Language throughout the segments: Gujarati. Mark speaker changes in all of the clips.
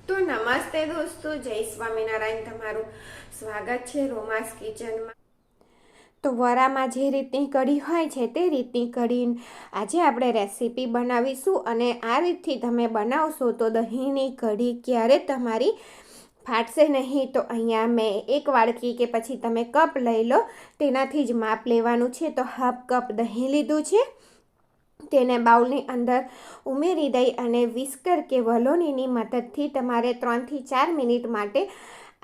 Speaker 1: તો નમસ્તે દોસ્તો, જય સ્વામિનારાયણ. તમારું સ્વાગત છે રોમાસ કિચનમાં. તો વરામાં જે રીતની કઢી હોય છે તે રીતની કઢી આજે આપણે રેસીપી બનાવીશું. અને આ રીતથી તમે બનાવશો તો દહીંની કઢી ક્યારે તમારી ફાટશે નહીં. તો અહીંયા મેં એક વાડકી કે પછી તમે કપ લઈ લો, તેનાથી જ માપ લેવાનું છે. તો હાફ કપ દહીં લીધું છે, તેને બાઉલની અંદર ઉમેરી દઈ અને વિસ્કર કે વલોણીની મદદથી તમારે 3 થી 4 મિનિટ માટે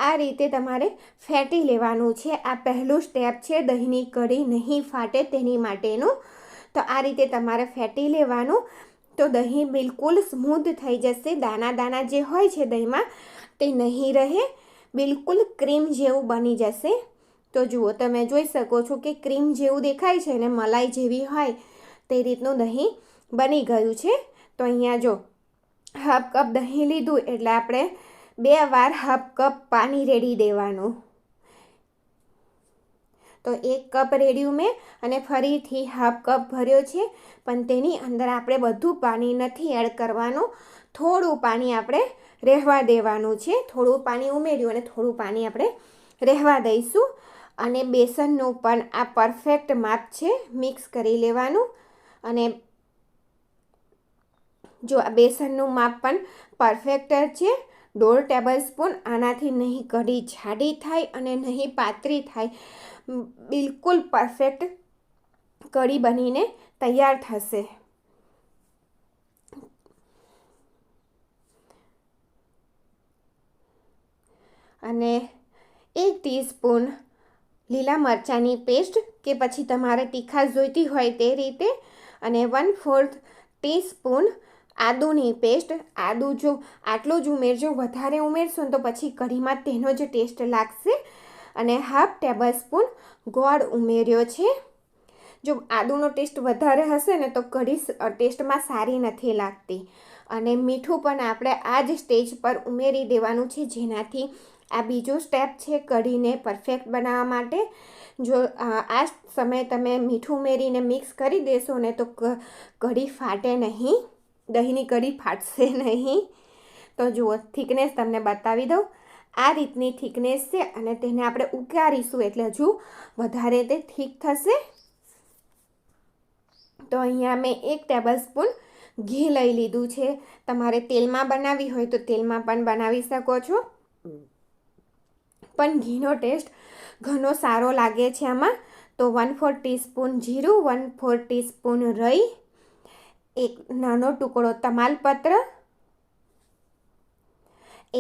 Speaker 1: આ રીતે તમારે ફેટી લેવાનું છે. આ પહેલું સ્ટેપ છે દહીંની કઢી નહીં ફાટે તેની માટેનું. તો આ રીતે તમારે ફેટી લેવાનું. તો દહીં બિલકુલ સ્મૂધ થઈ જશે. દાણા દાણા જે હોય છે દહીંમાં તે નહીં રહે, બિલકુલ ક્રીમ જેવું બની જશે. તો જુઓ, તમે જોઈ શકો છો કે ક્રીમ જેવું દેખાય છે ને મલાઈ જેવી હોય તે રીતનું દહીં બની ગયું છે. તો અહીંયા જો હાફ કપ દહીં લીધું એટલે આપણે 2 વાર હાફ કપ પાણી રેડી દેવાનું. તો 1 કપ રેડ્યું મેં અને ફરીથી હાફ કપ ભર્યો છે, પણ તેની અંદર આપણે બધું પાણી નથી એડ કરવાનું. થોડું પાણી આપણે રહેવા દેવાનું છે. થોડું પાણી ઉમેર્યું અને થોડું પાણી આપણે રહેવા દઈશું. અને બેસનનું પણ આ પરફેક્ટ માપ છે, મિક્સ કરી લેવાનું. અને જો આ બેસનનું માપ પણ પરફેક્ટ છે, 1.5 ટેબલસ્પૂન. આનાથી નહીં કઢી જાડી થાય અને નહીં પાતળી થાય, બિલકુલ પરફેક્ટ કઢી બનીને તૈયાર થશે. અને 1 ટીસ્પૂન લીલા મરચાંની પેસ્ટ કે પછી તમારે તીખાશ જોઈતી હોય તે રીતે, અને 1/4 ટીસ્પૂન આદુની પેસ્ટ. આદુ જો આટલું જ ઉમેરજો, વધારે ઉમેરશો તો પછી કઢીમાં તેનો જ ટેસ્ટ લાગશે. અને હાફ ટેબલસ્પૂન ગોળ ઉમેર્યો છે. જો આદુનો ટેસ્ટ વધારે હશે ને તો કઢી ટેસ્ટમાં સારી નથી લાગતી. અને મીઠું પણ આપણે આ જ સ્ટેજ પર ઉમેરી દેવાનું છે, જેનાથી આ બીજો સ્ટેપ છે કઢીને પરફેક્ટ બનાવવા માટે. જો આ સમયે તમે મીઠું ઉમેરીને મિક્સ કરી દેશો ને તો કઢી ફાટે નહીં, દહીંની કઢી ફાટશે નહીં. તો જુઓ, થિકનેસ તમને બતાવી દઉં. આ રીતની થિકનેસ છે અને તેને આપણે ઉકાળીશું એટલે હજુ વધારે તે થીક થશે. તો અહીંયા મેં 1 ટેબલસ્પૂન ઘી લઈ લીધું છે. તમારે તેલમાં બનાવવી હોય તો તેલમાં પણ બનાવી શકો છો, પણ ઘીનો ટેસ્ટ ઘણો સારો લાગે છે આમાં. તો 1/4 ટીસ્પૂન જીરું, 1/4 ટીસ્પૂન રાઈ, 1 નાનો ટુકડો તમાલપત્ર,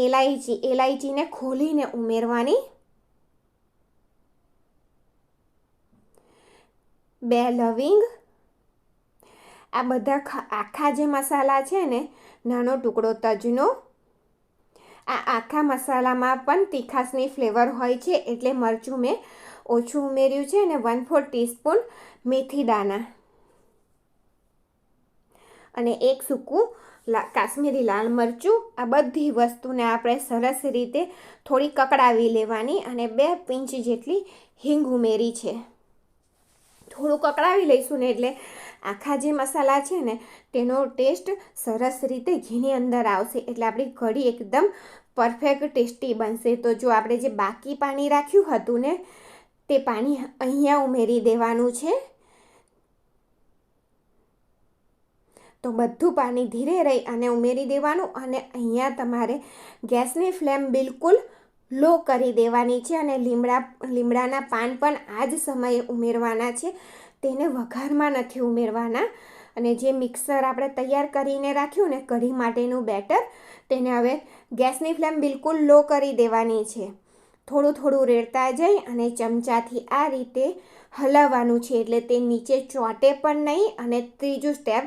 Speaker 1: એલાયચીને ખોલીને ઉમેરવાની, 2 લવિંગ. આ બધા આખા જે મસાલા છે ને, નાનો ટુકડો તજનો. આ આખા મસાલામાં પણ તીખાશની ફ્લેવર હોય છે એટલે મરચું મેં ઓછું ઉમેર્યું છે. અને 1/4 ટીસ્પૂન મેથી દાણા અને 1 સૂકું કાશ્મીરી લાલ મરચું. આ બધી વસ્તુને આપણે સરસ રીતે થોડી કકડાવી લેવાની. અને 2 પિંચ જેટલી હિંગ ઉમેરી છે. થોડું કકડાવી લઈશું ને એટલે આખા જે મસાલા છે ને તેનો ટેસ્ટ સરસ રીતે ઘીની અંદર આવશે, એટલે આપણી કઢી એકદમ પરફેક્ટ ટેસ્ટી બનશે. તો જો આપણે જે બાકી પાણી રાખ્યું હતું ને તે પાણી અહીંયા ઉમેરી દેવાનું છે. તો બધું પાણી ધીરે રહી અને ઉમેરી દેવાનું. અને અહીંયા તમારે ગેસની ફ્લેમ બિલકુલ લો કરી દેવાની છે. અને લીમડાના પાન પણ આ જ સમયે ઉમેરવાના છે, તેને વઘારમાં નથી ઉમેરવાના. અને જે મિક્સર આપણે તૈયાર કરીને રાખ્યું ને કઢી માટેનું બેટર, તેને હવે ગેસની ફ્લેમ બિલકુલ લો કરી દેવાની છે. થોડું થોડું રેડતા જઈ અને ચમચાથી આ રીતે હલાવવાનું છે, એટલે તે નીચે ચોંટે પણ નહીં. અને ત્રીજું સ્ટેપ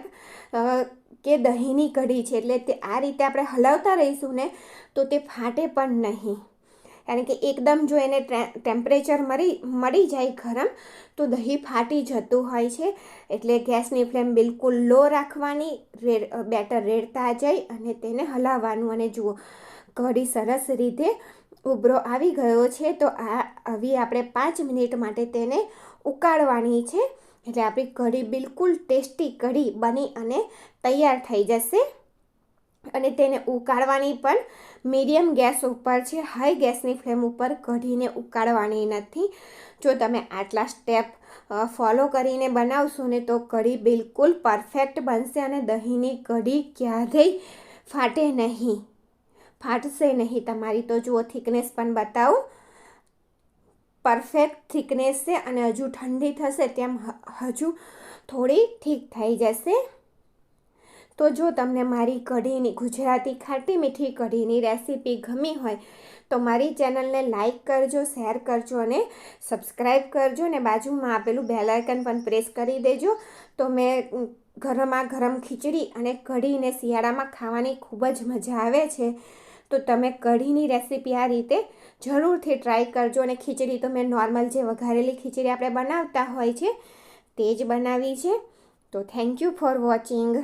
Speaker 1: કે દહીંની કઢી છે એટલે તે આ રીતે આપણે હલાવતા રહીશું ને તો તે ફાટે પણ નહીં. કારણ કે એકદમ જો એને ટેમ્પરેચર મળી જાય ગરમ તો દહીં ફાટી જતું હોય છે. એટલે ગેસની ફ્લેમ બિલકુલ લો રાખવાની, બેટર રેડતા જઈ અને તેને હલાવવાનું. અને જુઓ, કઢી સરસ રીતે ઉભરો આવી ગયો છે. તો આવી આપણે 5 મિનિટ માટે તેને ઉકાળવાની છે, એટલે આપણી કઢી બિલકુલ ટેસ્ટી કઢી બની અને તૈયાર થઈ જશે. અને તેને ઉકાળવાની પણ મીડિયમ ગેસ ઉપર છે, હાઈ ગેસની ફ્લેમ ઉપર કઢીને ઉકાળવાની નથી. જો તમે આટલા સ્ટેપ ફોલો કરીને બનાવશો ને તો કઢી બિલકુલ પરફેક્ટ બનશે અને દહીંની કઢી ક્યારેય ફાટે નહીં, ફાટશે નહીં તમારી. તો જુઓ થિકનેસ પણ બતાવો, પરફેક્ટ થિકનેસ છે અને હજુ ઠંડી થશે તેમ હજુ થોડી ઠીક થઈ જશે. તો જો તમને મારી કઢીની ગુજરાતી ખાટી મીઠી કઢીની રેસીપી ગમી હોય તો મારી ચેનલને લાઈક કરજો, શેર કરજો અને સબસ્ક્રાઈબ કરજો અને બાજુમાં આપેલું બેલ આઇકન પણ પ્રેસ કરી દેજો. તો મેં ગરમા ગરમ ખીચડી અને કઢીને શિયાળામાં ખાવાની ખૂબ જ મજા આવે છે. તો તમે કઢીની રેસીપી આ રીતે જરૂરથી ટ્રાય કરજો. અને ખીચડી તો મેં નોર્મલ જે વઘારેલી ખીચડી આપણે બનાવતા હોય છે તે જ બનાવી છે. તો થેન્ક યુ ફોર વોચિંગ.